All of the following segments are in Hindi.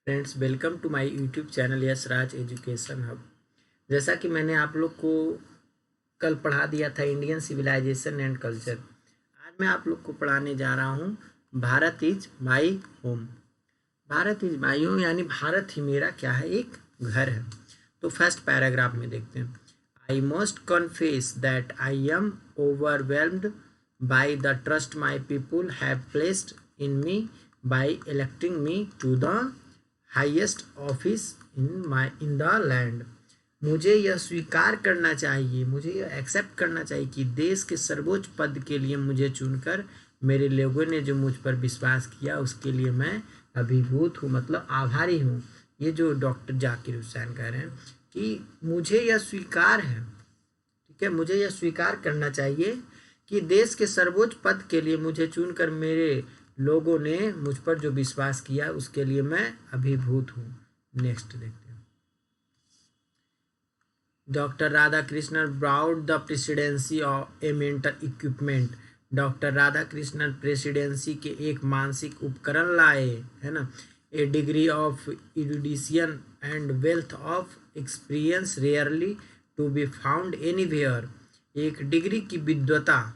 Friends, welcome to my YouTube channel yes Raj education hub. जैसा कि मैंने आप लोग को कल पढ़ा दिया था इंडियन सिविलाइजेशन एंड कल्चर, आज मैं आप लोग को पढ़ाने जा रहा हूँ Bharat is my home. Bharat is my home यानी भारत ही मेरा क्या है, एक घर है। तो फर्स्ट पैराग्राफ में देखते हैं। I must confess that I am overwhelmed by the trust my people have placed in me by electing me to the highest office in the land. मुझे यह स्वीकार करना चाहिए, मुझे यह एक्सेप्ट करना चाहिए कि देश के सर्वोच्च पद के लिए मुझे चुनकर मेरे लोगों ने जो मुझ पर विश्वास किया उसके लिए मैं अभिभूत हूँ, मतलब आभारी हूँ। ये जो डॉक्टर जाकिर हुसैन कह रहे हैं कि मुझे यह स्वीकार है, ठीक है, मुझे यह स्वीकार करना चाहिए कि देश के सर्वोच्च पद के लिए मुझे चुनकर मेरे लोगों ने मुझ पर जो विश्वास किया उसके लिए मैं अभिभूत हूँ। नेक्स्ट देखते हैं। Doctor Radhakrishnan brought the presidency of a mental equipment. Doctor Radhakrishnan presidency के एक मानसिक उपकरण लाए, है ना। A degree of erudition and wealth of experience rarely to be found anywhere. एक डिग्री की विद्वता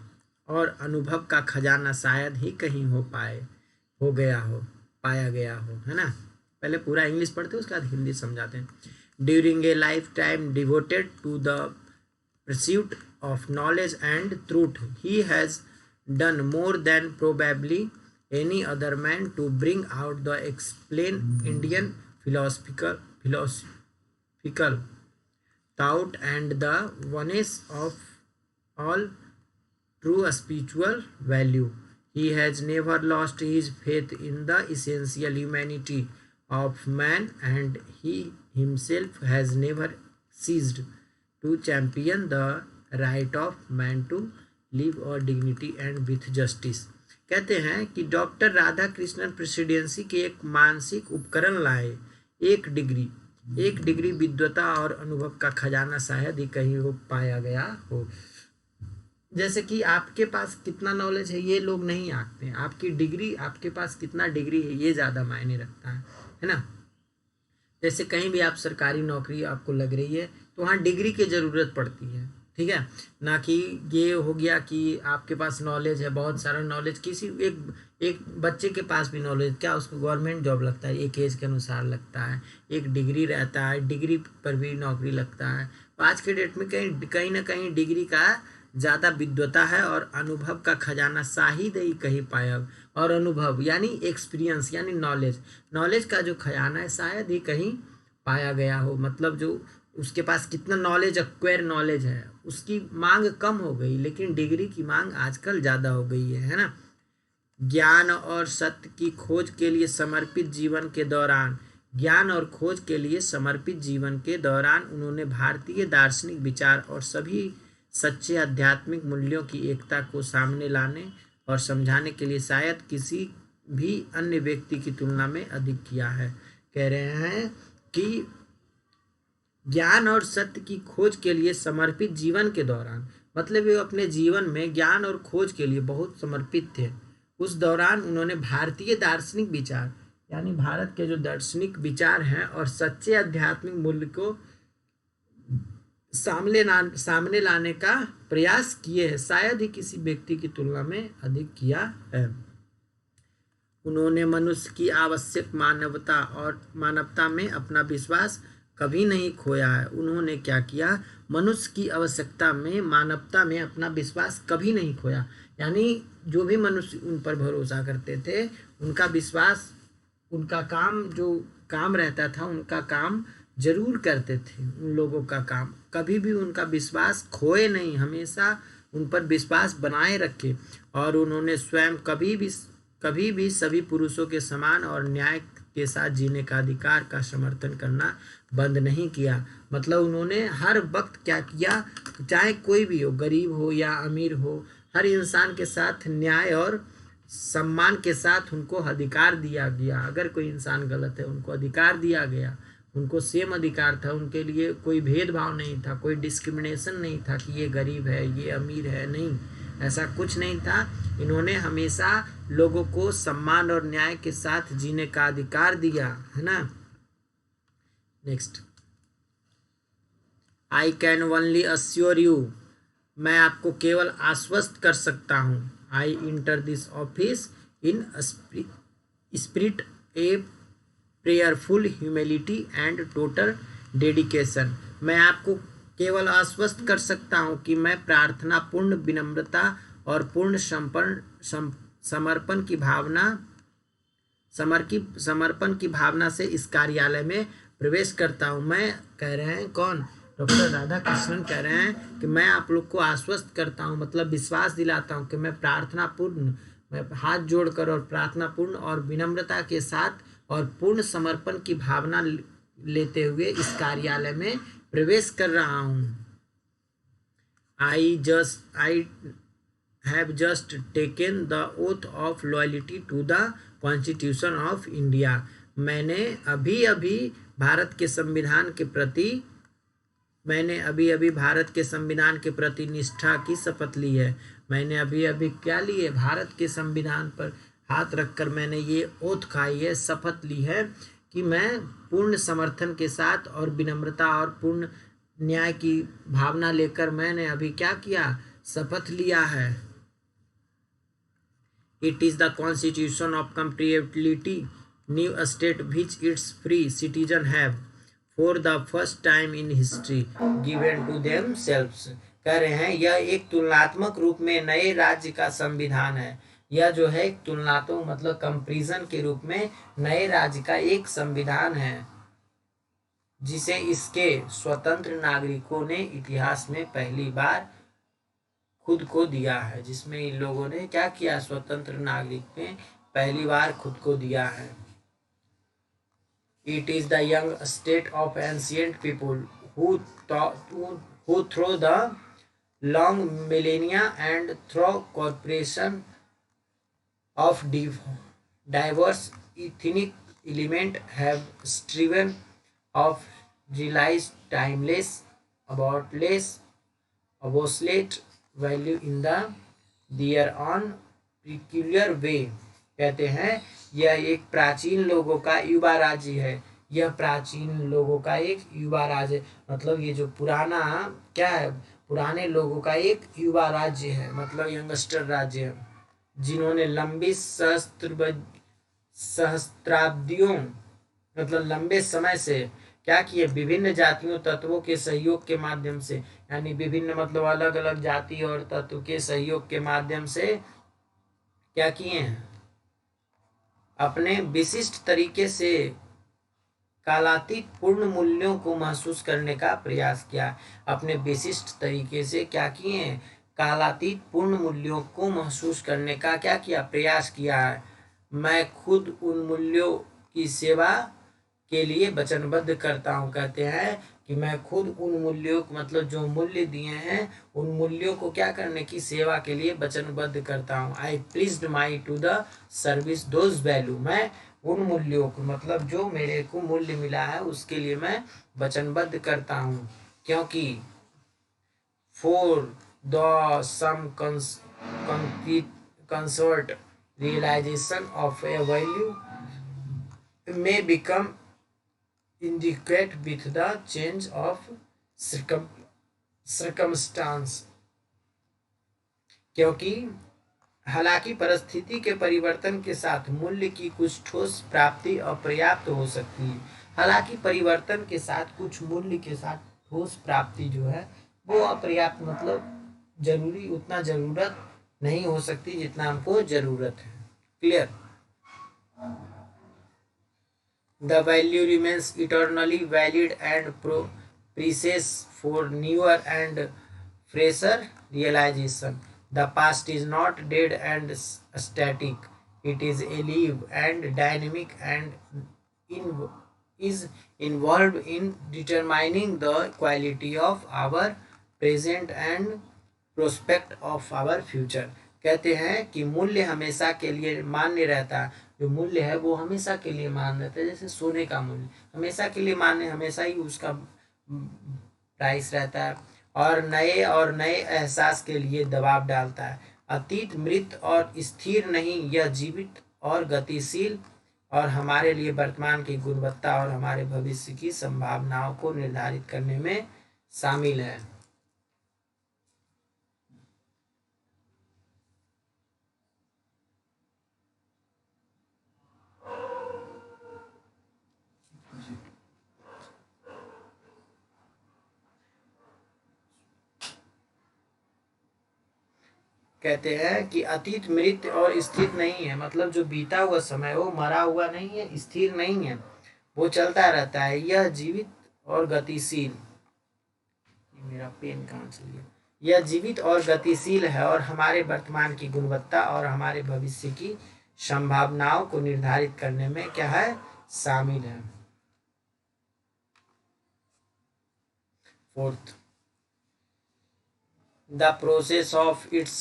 और अनुभव का खजाना शायद ही कहीं पाया गया हो, है ना। पहले पूरा इंग्लिश पढ़ते हैं, उसके बाद हिंदी समझाते हैं। During a lifetime devoted to the pursuit of knowledge and truth, he has done more than probably any other man to bring out the explain Indian philosophical thought and the oneness of all true spiritual value. He has never lost his faith in the essential humanity of man, and he himself has never ceased to champion the right of man to live और dignity and with justice। कहते हैं कि डॉक्टर राधा कृष्णन प्रेसिडेंसी के एक मानसिक उपकरण लाए, एक डिग्री विद्वता और अनुभव का खजाना शायद ही कहीं हो पाया गया हो। जैसे कि आपके पास कितना नॉलेज है ये लोग नहीं आंकते हैं, आपकी डिग्री, आपके पास कितना डिग्री है ये ज़्यादा मायने रखता है ना। जैसे कहीं भी आप सरकारी नौकरी आपको लग रही है तो वहाँ डिग्री की ज़रूरत पड़ती है, ठीक है ना। कि ये हो गया कि आपके पास नॉलेज है, बहुत सारा नॉलेज, किसी एक बच्चे के पास भी नॉलेज, क्या उसको गवर्नमेंट जॉब लगता है, एक एज के अनुसार लगता है, एक डिग्री रहता है, डिग्री पर भी नौकरी लगता है। आज के डेट में कहीं ना कहीं डिग्री का ज़्यादा विद्वता है और अनुभव का खजाना शायद ही कहीं पाया। और अनुभव यानी एक्सपीरियंस यानी नॉलेज का जो खजाना है शायद ही कहीं पाया गया हो, मतलब जो उसके पास कितना नॉलेज, एक्वायर नॉलेज है, उसकी मांग कम हो गई, लेकिन डिग्री की मांग आजकल ज़्यादा हो गई है ना। ज्ञान और सत्य की खोज के लिए समर्पित जीवन के दौरान उन्होंने भारतीय दार्शनिक विचार और सभी सच्चे आध्यात्मिक मूल्यों की एकता को सामने लाने और समझाने के लिए शायद किसी भी अन्य व्यक्ति की तुलना में अधिक किया है। कह रहे हैं कि ज्ञान और सत्य की खोज के लिए समर्पित जीवन के दौरान, मतलब वे अपने जीवन में ज्ञान और खोज के लिए बहुत समर्पित थे। उस दौरान उन्होंने भारतीय दार्शनिक विचार यानी भारत के जो दार्शनिक विचार हैं और सच्चे आध्यात्मिक मूल्य को सामने लाने का प्रयास किए हैं, शायद ही किसी व्यक्ति की तुलना में अधिक किया है। उन्होंने मनुष्य की आवश्यक मानवता में अपना विश्वास कभी नहीं खोया है। उन्होंने क्या किया, मनुष्य की आवश्यकता में, मानवता में अपना विश्वास कभी नहीं खोया, यानी जो भी मनुष्य उन पर भरोसा करते थे उनका विश्वास, उनका काम, जो काम रहता था उनका काम जरूर करते थे। उन लोगों का काम कभी भी उनका विश्वास खोए नहीं, हमेशा उन पर विश्वास बनाए रखे। और उन्होंने स्वयं कभी भी सभी पुरुषों के समान और न्याय के साथ जीने का अधिकार का समर्थन करना बंद नहीं किया। मतलब उन्होंने हर वक्त क्या किया, चाहे कोई भी हो, गरीब हो या अमीर हो, हर इंसान के साथ न्याय और सम्मान के साथ उनको अधिकार दिया गया। अगर कोई इंसान गलत है उनको अधिकार दिया गया, उनको सेम अधिकार था, उनके लिए कोई भेदभाव नहीं था, कोई डिस्क्रिमिनेशन नहीं था कि ये गरीब है, ये अमीर है, नहीं, ऐसा कुछ नहीं था। इन्होंने हमेशा लोगों को सम्मान और न्याय के साथ जीने का अधिकार दिया, है ना। Next, I can only assure you, मैं आपको केवल आश्वस्त कर सकता हूँ। I enter this office in spirit a prayerful humility and total dedication, मैं आपको केवल आश्वस्त कर सकता हूँ कि मैं प्रार्थनापूर्ण विनम्रता और पूर्ण समर्पण की भावना से इस कार्यालय में प्रवेश करता हूँ। मैं कह रहे हैं कौन, डॉक्टर राधाकृष्णन कह रहे हैं कि मैं आप लोग को आश्वस्त करता हूँ, मतलब विश्वास दिलाता हूँ कि मैं हाथ जोड़कर और प्रार्थनापूर्ण और विनम्रता के साथ और पूर्ण समर्पण की भावना लेते हुए इस कार्यालय में प्रवेश कर रहा हूँ। I have just taken the oath of loyalty to the Constitution of India, मैंने अभी भारत के संविधान के प्रति निष्ठा की शपथ ली है। मैंने अभी क्या ली है, भारत के संविधान पर हाथ रखकर मैंने ये ओथ खाई है, शपथ ली है कि मैं पूर्ण समर्थन के साथ और विनम्रता और पूर्ण न्याय की भावना लेकर मैंने अभी क्या किया, शपथ लिया है। It is the constitution of comparability new state which its free citizen have for the first time in history given to themselves, कह रहे हैं यह एक तुलनात्मक रूप में नए राज्य का संविधान है। यह जो है तुलनात्मक मतलब कंपैरिजन के रूप में नए राज्य का एक संविधान है जिसे इसके स्वतंत्र नागरिकों ने इतिहास में पहली बार खुद को दिया है, जिसमें इन लोगों ने क्या किया, स्वतंत्र नागरिक ने पहली बार खुद को दिया है। It is the young state of ancient people who through the long millennia and through cooperation of diverse ethnic element have striven of realized timeless obsolete value in their own peculiar way, कहते हैं यह एक प्राचीन लोगों का युवा राज्य है। यह प्राचीन लोगों का एक युवा राज्य मतलब ये जो पुराना क्या है, पुराने लोगों का एक युवा राज्य है, मतलब यंगस्टर राज्य है, जिन्होंने लंबी सहस्त्राब्दियों मतलब लंबे समय से क्या किए, विभिन्न जातियों तत्वों के सहयोग के माध्यम से, यानी विभिन्न मतलब अलग अलग जाति और तत्व के सहयोग के माध्यम से क्या किए हैं, अपने विशिष्ट तरीके से कालातीत पूर्ण मूल्यों को महसूस करने का प्रयास किया। अपने विशिष्ट तरीके से क्या किए, कालातीत पूर्ण मूल्यों को महसूस करने का क्या किया, प्रयास किया है। मैं खुद उन मूल्यों की सेवा के लिए वचनबद्ध करता हूँ, कहते हैं कि मैं खुद उन मूल्यों को मतलब जो मूल्य दिए हैं उन मूल्यों को क्या करने की सेवा के लिए वचनबद्ध करता हूँ। I pledge my to the service those value, मैं उन मूल्यों को मतलब जो मेरे को मूल्य मिला है उसके लिए मैं वचनबद्ध करता हूँ, क्योंकि for the some concert realisation of a value may become inadequate with the change of circumstance, क्योंकि हालांकि परिस्थिति के परिवर्तन के साथ मूल्य की कुछ ठोस प्राप्ति अपर्याप्त हो सकती है। हालांकि परिवर्तन के साथ कुछ मूल्य के साथ ठोस प्राप्ति जो है वो अपर्याप्त मतलब जरूरी उतना जरूरत नहीं हो सकती जितना हमको जरूरत है। Clear? The value remains eternally valid and precious for newer and fresher realization. The past is not dead and static. It is alive and dynamic and is involved in determining the quality of our present and prospect of our future. कहते हैं कि मूल्य हमेशा के लिए मान्य रहता है, जो मूल्य है वो हमेशा के लिए मान्य रहता है। जैसे सोने का मूल्य हमेशा के लिए मान्य, हमेशा ही उसका प्राइस रहता है और नए एहसास के लिए दबाव डालता है। अतीत मृत और स्थिर नहीं, यह जीवित और गतिशील और हमारे लिए वर्तमान की गुणवत्ता और हमारे भविष्य की संभावनाओं को निर्धारित करने में शामिल है। कहते हैं कि अतीत मृत और स्थिर नहीं है, मतलब जो बीता हुआ समय वो मरा हुआ नहीं है, स्थिर नहीं है, वो चलता रहता है। यह जीवित और गतिशील, मेरा पेन कहाँ चल गया, यह जीवित और गतिशील है और हमारे वर्तमान की गुणवत्ता और हमारे भविष्य की संभावनाओं को निर्धारित करने में क्या है, शामिल है। Fourth, the process of its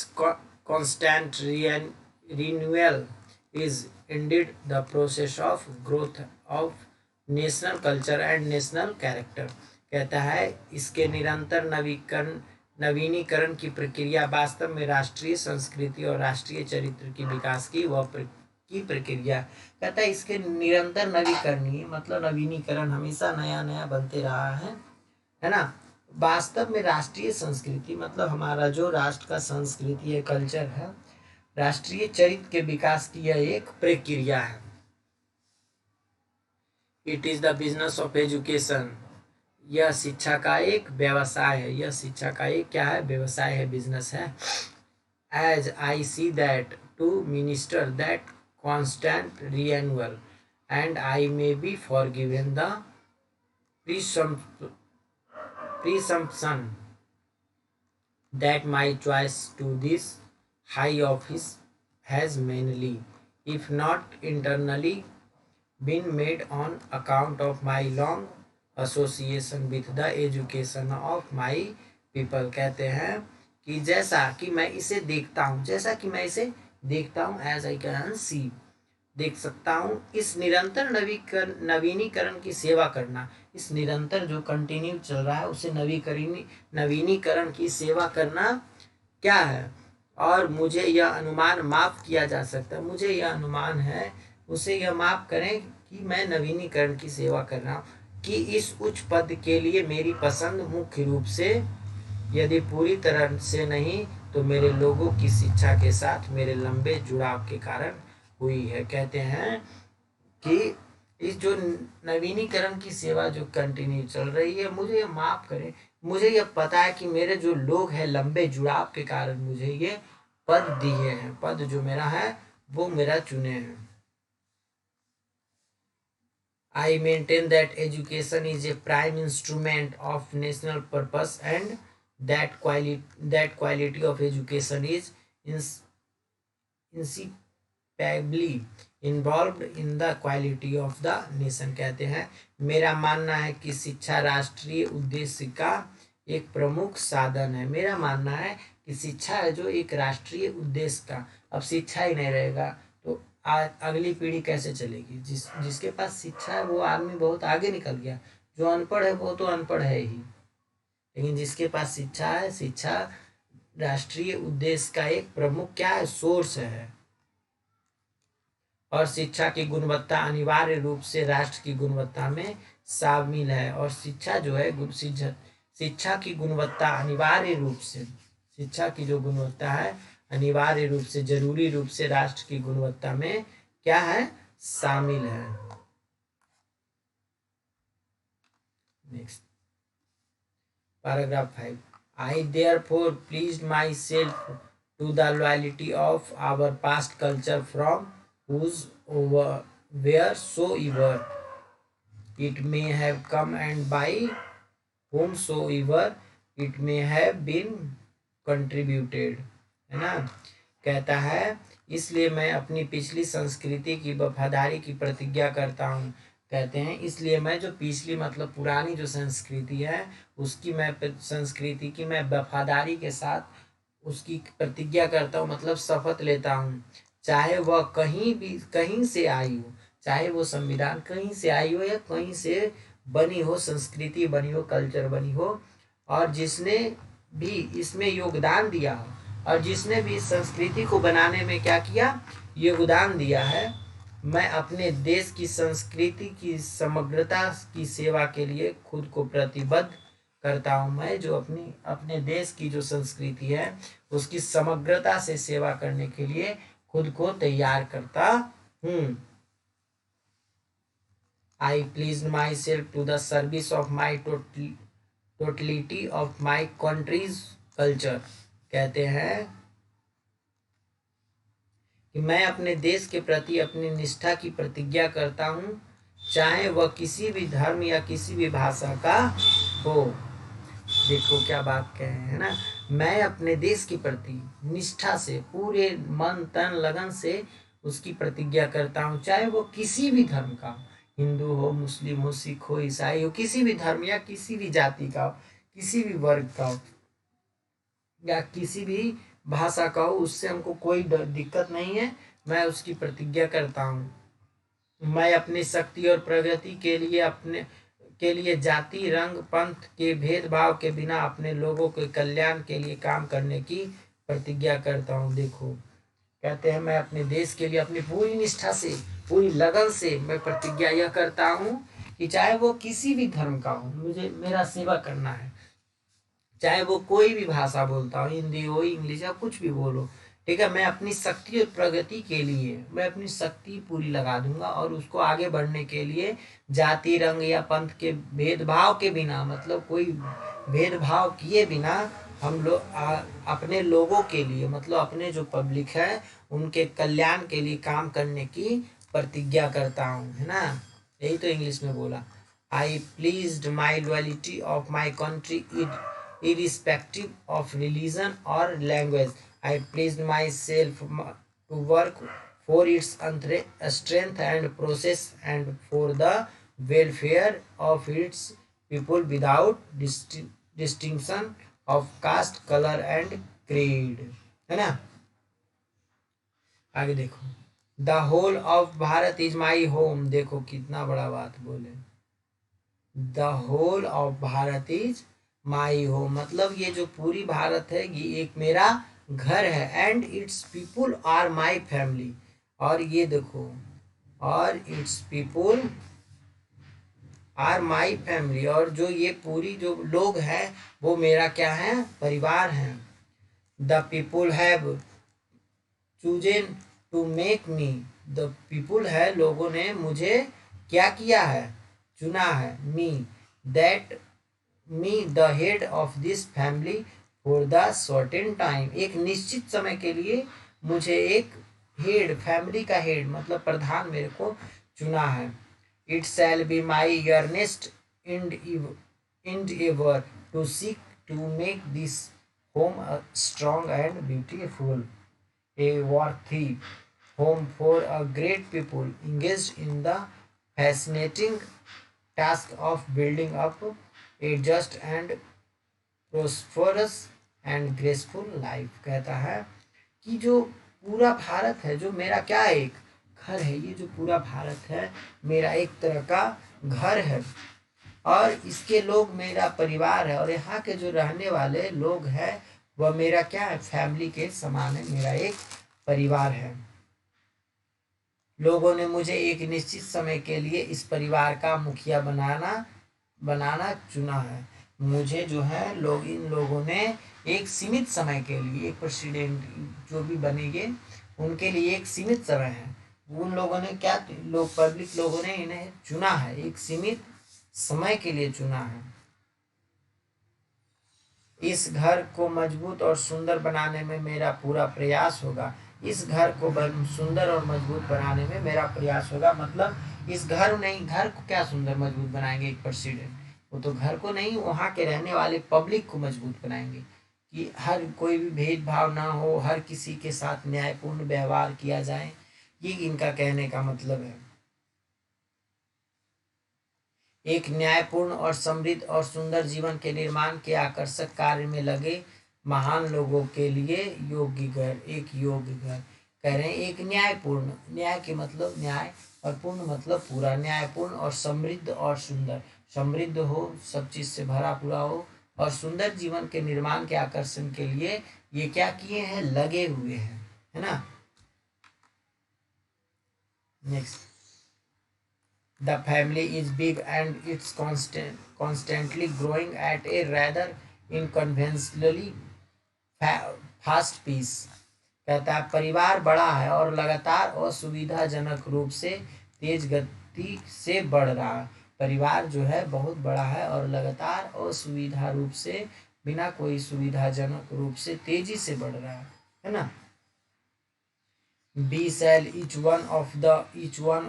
constant renewal is indeed the process of growth of national culture and national character। कहता है इसके निरंतर नवीनीकरण की प्रक्रिया वास्तव में राष्ट्रीय संस्कृति और राष्ट्रीय चरित्र की विकास की प्रक्रिया। कहता है इसके निरंतर नवीकरणीय मतलब नवीनीकरण हमेशा नया नया बनते रहा है ना। वास्तव में राष्ट्रीय संस्कृति मतलब हमारा जो राष्ट्र का संस्कृति है, कल्चर है, राष्ट्रीय चरित्र के विकास की यह एक प्रक्रिया है। It is the business of education, यह शिक्षा का एक व्यवसाय है, यह शिक्षा का एक क्या है, व्यवसाय है, बिजनेस है। As I see that to minister that constant renewal and I may be forgiven the presumption that my choice to this high office has mainly, if not internally, been made on account of my long association with the education of my people। कहते हैं कि जैसा कि मैं इसे देखता हूँ, जैसा कि मैं इसे देखता हूँ, एज आई कैन सी, देख सकता हूँ, इस निरंतर नवीनीकरण की सेवा करना, इस निरंतर जो कंटिन्यू चल रहा है उसे नवीनीकरण की सेवा करना क्या है। और मुझे यह अनुमान माफ किया जा सकता है, मुझे यह अनुमान है उसे यह माफ करें कि मैं नवीनीकरण की सेवा कर रहा हूँ कि इस उच्च पद के लिए मेरी पसंद मुख्य रूप से, यदि पूरी तरह से नहीं तो मेरे लोगों की शिक्षा के साथ मेरे लंबे जुड़ाव के कारण हुई है। कहते हैं कि इस जो नवीनीकरण की सेवा जो कंटिन्यू चल रही है, मुझे ये माफ करें, मुझे ये पता है कि मेरे जो लोग हैं लंबे जुड़ाव के कारण मुझे ये पद दिए हैं, पद जो मेरा है वो मेरा चुने हैं। I maintain that education is a prime instrument of national purpose and that quality of education is inseparably involved in the quality of the nation। कहते हैं मेरा मानना है कि शिक्षा राष्ट्रीय उद्देश्य का एक प्रमुख साधन है। मेरा मानना है कि शिक्षा है जो एक राष्ट्रीय उद्देश्य का, अब शिक्षा ही नहीं रहेगा तो अगली पीढ़ी कैसे चलेगी। जिसके पास शिक्षा है वो आदमी बहुत आगे निकल गया, जो अनपढ़ है वो तो अनपढ़ है ही, लेकिन जिसके पास शिक्षा है, शिक्षा राष्ट्रीय उद्देश्य का एक प्रमुख क्या है, सोर्स है। और शिक्षा की गुणवत्ता अनिवार्य रूप से राष्ट्र की गुणवत्ता में शामिल है। और शिक्षा जो है शिक्षा की गुणवत्ता अनिवार्य रूप से, शिक्षा की जो गुणवत्ता है अनिवार्य रूप से, जरूरी रूप से राष्ट्र की गुणवत्ता में क्या है, शामिल है। Next paragraph 5, I therefore pleased myself to the loyalty of our past culture from wheresoever it may have come and by whomsoever it may have been contributed, है ना। कहता है इसलिए मैं अपनी पिछली संस्कृति की वफादारी की प्रतिज्ञा करता हूँ। कहते हैं इसलिए मैं जो पिछली मतलब पुरानी जो संस्कृति है उसकी मैं संस्कृति की मैं वफादारी के साथ उसकी प्रतिज्ञा करता हूँ, मतलब शपथ लेता हूँ, चाहे वह कहीं से आई हो, चाहे वो संविधान कहीं से आई हो या कहीं से बनी हो, संस्कृति बनी हो, कल्चर बनी हो, और जिसने भी इसमें योगदान दिया हो और जिसने भी इस संस्कृति को बनाने में क्या किया, योगदान दिया है, मैं अपने देश की संस्कृति की समग्रता की सेवा के लिए खुद को प्रतिबद्ध करता हूँ। मैं जो अपने देश की जो संस्कृति है उसकी समग्रता से सेवा करने के लिए खुद को तैयार करता हूँ। I pleased myself to the service of my totality of my country's culture। कहते हैं कि मैं अपने देश के प्रति अपनी निष्ठा की प्रतिज्ञा करता हूँ, चाहे वह किसी भी धर्म या किसी भी भाषा का हो। देखो क्या बात कहे हैं ना, मैं अपने देश के प्रति निष्ठा से पूरे मन तन लगन से उसकी प्रतिज्ञा करता हूँ, चाहे वो किसी भी धर्म का हो, हिंदू हो, मुस्लिम हो, सिख हो, ईसाई हो, किसी भी धर्म या किसी भी जाति का हो, किसी भी वर्ग का हो या किसी भी भाषा का हो, उससे हमको कोई दिक्कत नहीं है। मैं उसकी प्रतिज्ञा करता हूँ। मैं अपनी शक्ति और प्रगति के लिए जाति, रंग, पंथ के भेदभाव के बिना अपने लोगों के कल्याण के लिए काम करने की प्रतिज्ञा करता हूँ। देखो कहते हैं, मैं अपने देश के लिए अपनी पूरी निष्ठा से, पूरी लगन से मैं प्रतिज्ञा यह करता हूँ कि चाहे वो किसी भी धर्म का हो, मुझे मेरा सेवा करना है। चाहे वो कोई भी भाषा बोलता हो, हिंदी हो, इंग्लिश या कुछ भी बोलो, ठीक है। मैं अपनी शक्ति और प्रगति के लिए मैं अपनी शक्ति पूरी लगा दूंगा और उसको आगे बढ़ने के लिए जाति, रंग या पंथ के भेदभाव के बिना, मतलब कोई भेदभाव किए बिना हम लोग अपने लोगों के लिए, मतलब अपने जो पब्लिक है उनके कल्याण के लिए काम करने की प्रतिज्ञा करता हूँ, है ना। यही तो इंग्लिश में बोला। I pledge my loyalty of my country irrespective of religion or language. I pledged myself to work for its strength and process and for the welfare of its people without distinction of caste, color and creed। है ना। आगे देखो, the whole of Bharat is my home. देखो कितना बड़ा बात बोले, the whole of Bharat is my home, मतलब ये जो पूरी भारत है ये एक मेरा घर है। And its people are my family, और ये देखो, और its people are my family, और जो ये पूरी जो लोग हैं वो मेरा क्या है, परिवार है। The people have chosen to make me, the people है, लोगों ने मुझे क्या किया है, चुना है। Me that me the head of this family for the certain time, एक निश्चित समय के लिए मुझे एक हेड, फैमिली का हेड मतलब प्रधान मेरे को चुना है। It shall be my earnest endeavor to seek to make this home strong and beautiful, a worthy home for a great people engaged in the fascinating task of building up a just and prosperous and graceful life। कहता है कि जो पूरा भारत है, जो मेरा क्या है, एक घर है। ये जो पूरा भारत है मेरा एक तरह का घर है, और इसके लोग मेरा परिवार है, और यहाँ के जो रहने वाले लोग हैं वह मेरा क्या है, फैमिली के समान है, मेरा एक परिवार है। लोगों ने मुझे एक निश्चित समय के लिए इस परिवार का मुखिया बनाना चुना है। मुझे जो है इन लोगों ने एक सीमित समय के लिए, एक प्रेसिडेंट जो भी बनेंगे उनके लिए एक सीमित समय है। उन लोगों ने क्या, लोग पब्लिक लोगों ने इन्हें चुना है, एक सीमित समय के लिए चुना है। इस घर को मजबूत और सुंदर बनाने में मेरा पूरा प्रयास होगा। इस घर को सुंदर और मजबूत बनाने में मेरा प्रयास होगा, मतलब इस घर को क्या सुंदर मजबूत बनाएंगे एक प्रेसिडेंट, वो तो घर को नहीं, वहाँ के रहने वाले पब्लिक को मजबूत बनाएंगे कि हर कोई भी भेदभाव ना हो, हर किसी के साथ न्यायपूर्ण व्यवहार किया जाए। ये इनका कहने का मतलब है। एक न्यायपूर्ण और समृद्ध और सुंदर जीवन के निर्माण के आकर्षक कार्य में लगे महान लोगों के लिए योग्य घर, एक योग्य घर। कह रहे हैं एक न्यायपूर्ण, न्याय के मतलब न्याय और पूर्ण मतलब पूरा, न्यायपूर्ण और समृद्ध और सुंदर, समृद्ध हो, सब चीज से भरा पूरा हो, और सुंदर जीवन के निर्माण के आकर्षण के लिए ये क्या किए हैं, लगे हुए हैं, है ना। Next, the family is big and its constantly growing at a rather inconventionally fast pace. कहता है परिवार बड़ा है और लगातार असुविधाजनक रूप से तेज गति से बढ़ रहा है। परिवार जो है बहुत बड़ा है और लगातार असुविधा रूप से, बिना कोई सुविधाजनक रूप से तेजी से बढ़ रहा है ना। We shall each one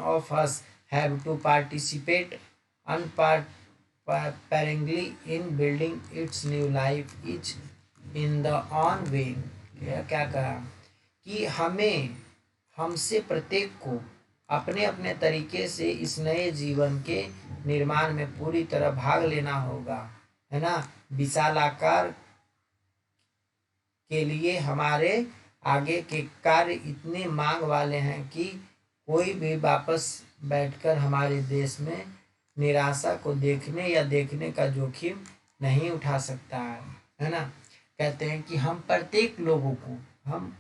of us have to participate unsparingly in building its new life each in the own way। क्या कहा कि हमसे प्रत्येक को अपने अपने तरीके से इस नए जीवन के निर्माण में पूरी तरह भाग लेना होगा, है ना। विशाल आकार के लिए हमारे आगे के कार्य इतने मांग वाले हैं कि कोई भी वापस बैठकर हमारे देश में निराशा को देखने का जोखिम नहीं उठा सकता है ना। कहते हैं कि हम प्रत्येक लोगों को, हम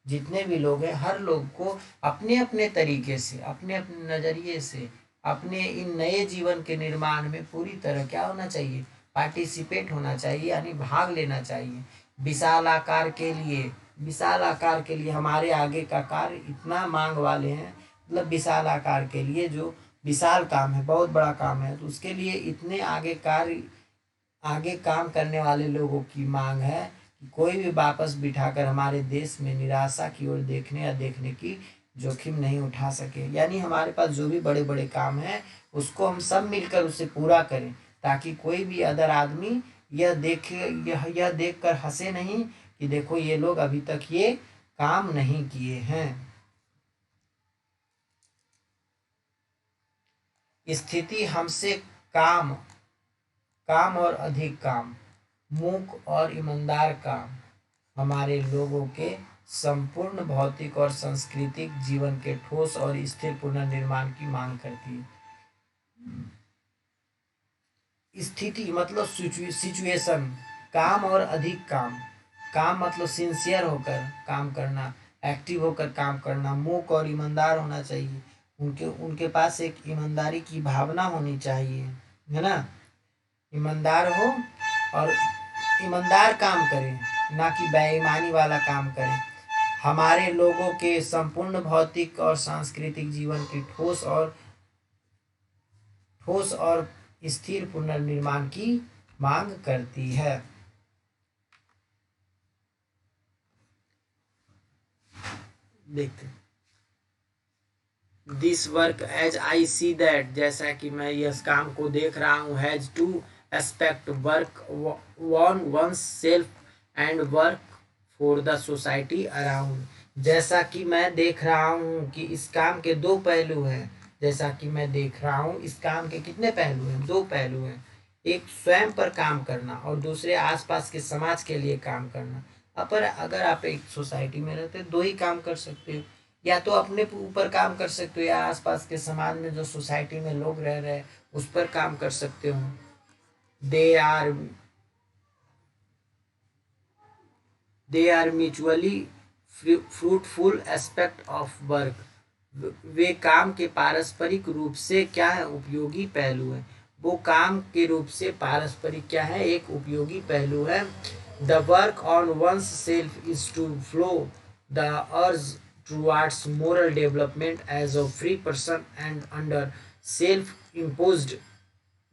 जितने भी लोग हैं, हर लोग को अपने अपने तरीके से, अपने अपने नज़रिए से अपने इन नए जीवन के निर्माण में पूरी तरह क्या होना चाहिए, पार्टिसिपेट होना चाहिए, यानी भाग लेना चाहिए। विशाल आकार के लिए हमारे आगे का कार्य इतना मांग वाले हैं, मतलब विशाल आकार के लिए जो विशाल काम है, बहुत बड़ा काम है, तो उसके लिए इतने आगे काम करने वाले लोगों की मांग है कि कोई भी वापस बिठाकर हमारे देश में निराशा की ओर देखने की जोखिम नहीं उठा सके। यानी हमारे पास जो भी बड़े बड़े काम हैं उसको हम सब मिलकर उसे पूरा करें, ताकि कोई भी अदर आदमी यह देख कर हंसे नहीं कि देखो ये लोग अभी तक ये काम नहीं किए हैं। स्थिति हमसे काम और अधिक काम, मूक और ईमानदार काम हमारे लोगों के संपूर्ण भौतिक और सांस्कृतिक जीवन के ठोस और स्थिर पुनर्निर्माण की मांग करती है। स्थिति मतलब सिचुएशन, काम और अधिक काम मतलब सिंसियर होकर काम करना, एक्टिव होकर काम करना, मूक और ईमानदार होना चाहिए, उनके पास एक ईमानदारी की भावना होनी चाहिए, है ना। ईमानदार हो और ईमानदार काम करें, ना कि बेईमानी वाला काम करें। हमारे लोगों के संपूर्ण भौतिक और सांस्कृतिक जीवन की ठोस और स्थिर पुनर्निर्माण की मांग करती है। देखते this work as I see that, जैसा कि मैं इस काम को देख रहा हूँ, has two aspect, work on one's self and work for the society around. जैसा कि मैं देख रहा हूँ कि इस काम के दो पहलू हैं। जैसा कि मैं देख रहा हूँ इस काम के कितने पहलू हैं, दो पहलू हैं। एक स्वयं पर काम करना और दूसरे आसपास के समाज के लिए काम करना। अगर आप एक सोसाइटी में रहते हैं, दो ही काम कर सकते हो, या तो अपने ऊपर काम कर सकते हो या आसपास के समाज में जो सोसाइटी में लोग रह रहे हैं उस पर काम कर सकते हो। They are mutually fruitful aspect of work. वे काम के पारस्परिक रूप से क्या है, उपयोगी पहलू है। वो काम के रूप से पारस्परिक क्या है, एक उपयोगी पहलू है। The work on one's self is to flow the urge towards moral development as a free person and under self-imposed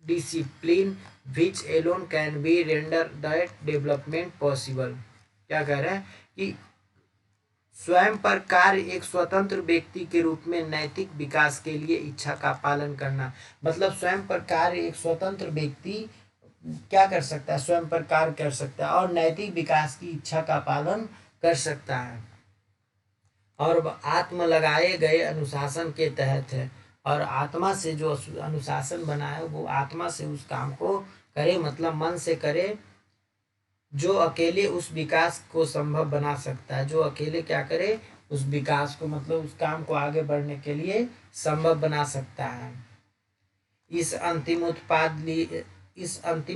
discipline which alone can be render that development possible। क्या कह रहे हैं कि स्वयं पर कार्य एक स्वतंत्र व्यक्ति के रूप में नैतिक विकास के लिए इच्छा का पालन करना। मतलब स्वयं पर कार्य एक स्वतंत्र व्यक्ति क्या कर सकता है, स्वयं पर कार्य कर सकता है और नैतिक विकास की इच्छा का पालन कर सकता है, और आत्म लगाए गए अनुशासन के तहत है। और आत्मा से जो अनुशासन बना है वो आत्मा से उस काम को करे, मतलब मन से करे, जो अकेले उस विकास को संभव बना सकता है। जो अकेले क्या करे, उस विकास को, मतलब उस काम को आगे बढ़ने के लिए संभव बना सकता है। इस अंतिम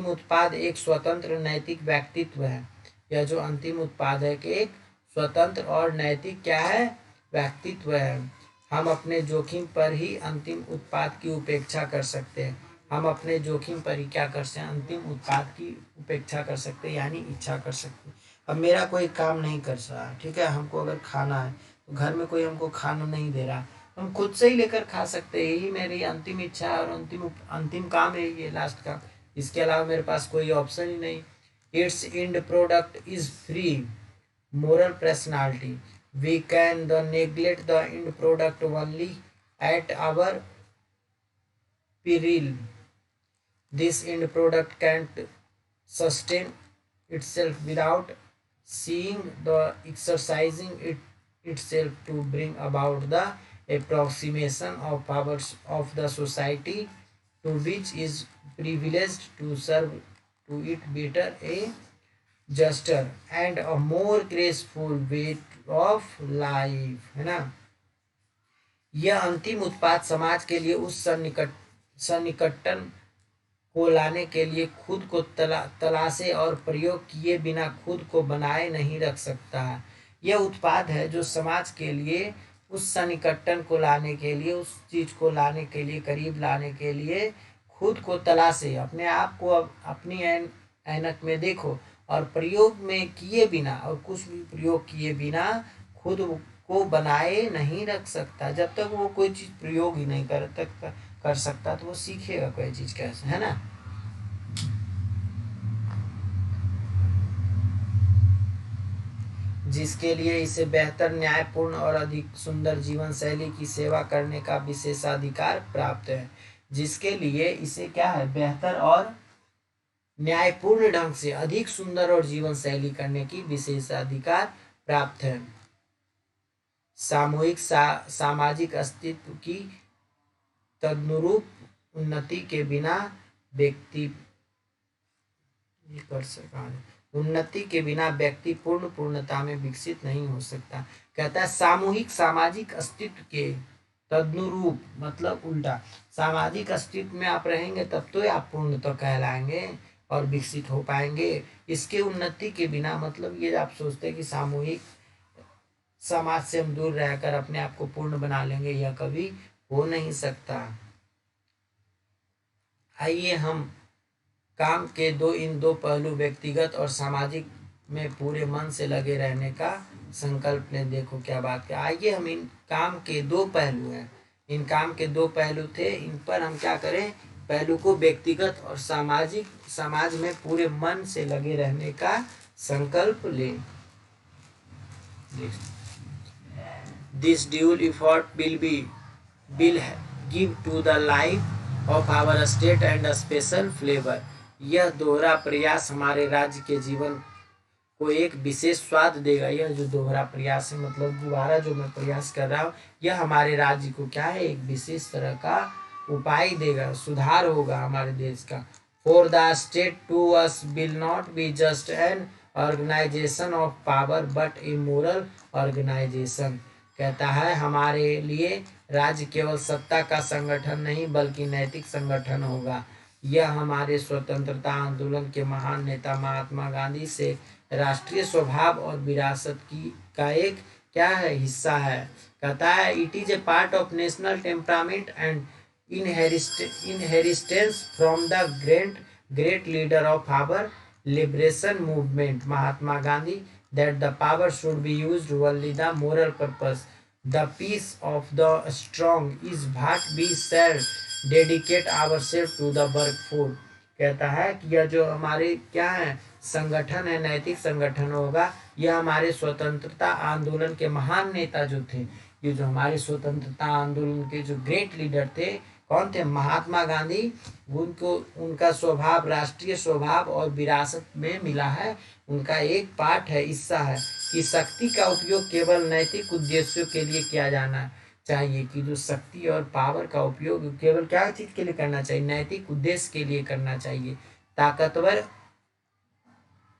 उत्पाद एक स्वतंत्र नैतिक व्यक्तित्व है। यह जो अंतिम उत्पाद है कि एक स्वतंत्र और नैतिक क्या है, व्यक्तित्व है। हम अपने जोखिम पर ही अंतिम उत्पाद की उपेक्षा कर सकते हैं। हम अपने जोखिम पर ही क्या कर सकते हैं, अंतिम उत्पाद की उपेक्षा कर सकते हैं, यानी इच्छा कर सकते हैं। अब मेरा कोई काम नहीं कर रहा, ठीक है, हमको अगर खाना है तो घर में कोई हमको खाना नहीं दे रहा, हम खुद से ही लेकर खा सकते हैं। यही मेरी अंतिम इच्छा है और अंतिम काम है ये, लास्ट का। इसके अलावा मेरे पास कोई ऑप्शन ही नहीं। It's and product is free moral personality. We can the neglect the end product only at our peril. This end product can't sustain itself without seeing the exercising itself to bring about the approximation of powers of the society to which is privileged to serve to it better a juster and a more graceful way of life, है ना। यह अंतिम उत्पाद समाज के लिए उस सन्निकटन को लाने के लिए खुद को तलाशे और प्रयोग किए बिना खुद को बनाए नहीं रख सकता। यह उत्पाद है जो समाज के लिए उस सन्निकटन को लाने के लिए, उस चीज को लाने के लिए, करीब लाने के लिए खुद को तलाशे, अपने आप को अपनी ऐनक में देखो और प्रयोग में किए बिना, और कुछ भी प्रयोग किए बिना खुद को बनाए नहीं रख सकता। जब तक वो कोई चीज प्रयोग ही नहीं कर सकता तो वो सीखेगा कोई चीज कैसे, है ना। जिसके लिए इसे बेहतर, न्यायपूर्ण और अधिक सुंदर जीवन शैली की सेवा करने का विशेषाधिकार प्राप्त है। जिसके लिए इसे क्या है, बेहतर और न्यायपूर्ण ढंग से अधिक सुंदर और जीवन शैली करने की विशेषाधिकार प्राप्त है। सामूहिक सामाजिक अस्तित्व की तदनुरूप उन्नति के बिना व्यक्ति उन्नति के बिना व्यक्ति पूर्णता में विकसित नहीं हो सकता। कहता है सामूहिक सामाजिक अस्तित्व के तदनुरूप, मतलब उल्टा, सामाजिक अस्तित्व में आप रहेंगे तब तो आप पूर्णतः कहलाएंगे और विकसित हो पाएंगे। इसके उन्नति के बिना, मतलब ये आप सोचते हैं कि सामूहिक समाज से हम दूर रहकर अपने आप को पूर्ण बना लेंगे, यह कभी हो नहीं सकता। आइए हम काम के इन दो पहलू, व्यक्तिगत और सामाजिक में पूरे मन से लगे रहने का संकल्प लें। देखो क्या बात है। आइए हम इन काम के दो पहलू हैं, इन काम के दो पहलू थे, इन पर हम क्या करें, पहलू को व्यक्तिगत और समाज में पूरे मन से लगे रहने का संकल्प लें। This dual effort will give to the life of our state and a special flavor. यह दोहरा प्रयास हमारे राज्य के जीवन को एक विशेष स्वाद देगा। यह जो दोहरा प्रयास है, मतलब दोबारा जो मैं प्रयास कर रहा हूँ, यह हमारे राज्य को क्या है, एक विशेष तरह का उपाय देगा, सुधार होगा हमारे देश का। For the state to us will not be just an organization of power but a moral organization. कहता है हमारे लिए राज्य केवल सत्ता का संगठन नहीं बल्कि नैतिक संगठन होगा। यह हमारे स्वतंत्रता आंदोलन के महान नेता महात्मा गांधी से राष्ट्रीय स्वभाव और विरासत का एक क्या है, हिस्सा है। कहता है it is a part of national temperament and inheritance from the great leader of our liberation movement Mahatma Gandhi that the power should be used only the moral purpose, the peace of the strong is what we shall dedicate ourselves to the work for। कहता है कि यह जो हमारे क्या है संगठन है, नैतिक संगठन होगा। यह हमारे स्वतंत्रता आंदोलन के महान नेता जो थे, ये जो हमारे स्वतंत्रता आंदोलन के जो ग्रेट लीडर थे, कौन थे, महात्मा गांधी। उनको उनका स्वभाव, राष्ट्रीय स्वभाव और विरासत में मिला है, उनका एक पार्ट है, हिस्सा है कि शक्ति का उपयोग केवल नैतिक उद्देश्यों के लिए किया जाना चाहिए। कि जो शक्ति और पावर का उपयोग केवल क्या चीज के लिए करना चाहिए, नैतिक उद्देश्य के लिए करना चाहिए। ताकतवर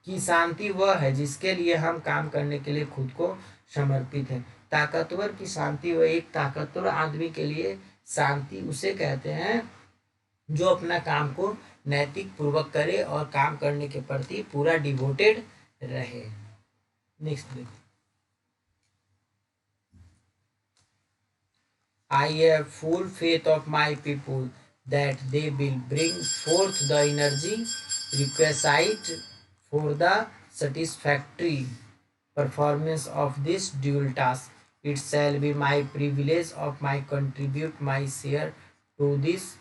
की शांति वह है जिसके लिए हम काम करने के लिए खुद को समर्पित है। ताकतवर की शांति, वह एक ताकतवर आदमी के लिए शांति उसे कहते हैं जो अपना काम को नैतिक पूर्वक करे और काम करने के प्रति पूरा डिवोटेड रहे। नेक्स्ट देखिए, I have full faith of my people that they will bring forth the energy requisite for the satisfactory performance of this dual task. It shall be my privilege of my contribute my share to this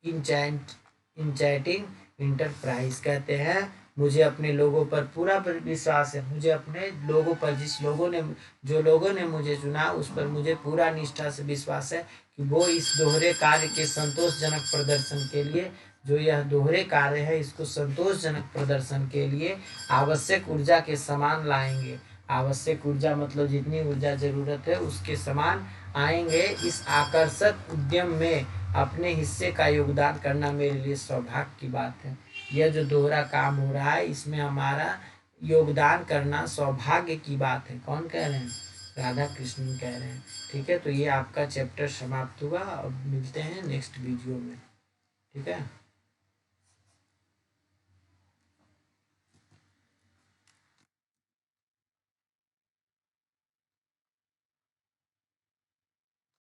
enchanting enterprise. कहते हैं मुझे अपने लोगों पर पूरा विश्वास है, मुझे अपने लोगों पर जो लोगों ने मुझे चुना उस पर मुझे पूरा निष्ठा से विश्वास है कि वो इस दोहरे कार्य के संतोषजनक प्रदर्शन के लिए, जो यह दोहरे कार्य है इसको संतोषजनक प्रदर्शन के लिए आवश्यक ऊर्जा के समान लाएंगे। आवश्यक ऊर्जा मतलब जितनी ऊर्जा जरूरत है उसके समान आएंगे। इस आकर्षक उद्यम में अपने हिस्से का योगदान करना मेरे लिए सौभाग्य की बात है। यह जो दोहरा काम हो रहा है इसमें हमारा योगदान करना सौभाग्य की बात है। कौन कह रहे हैं? राधा कृष्ण कह रहे हैं। ठीक है, तो ये आपका चैप्टर समाप्त हुआ। अब मिलते हैं नेक्स्ट वीडियो में। ठीक है।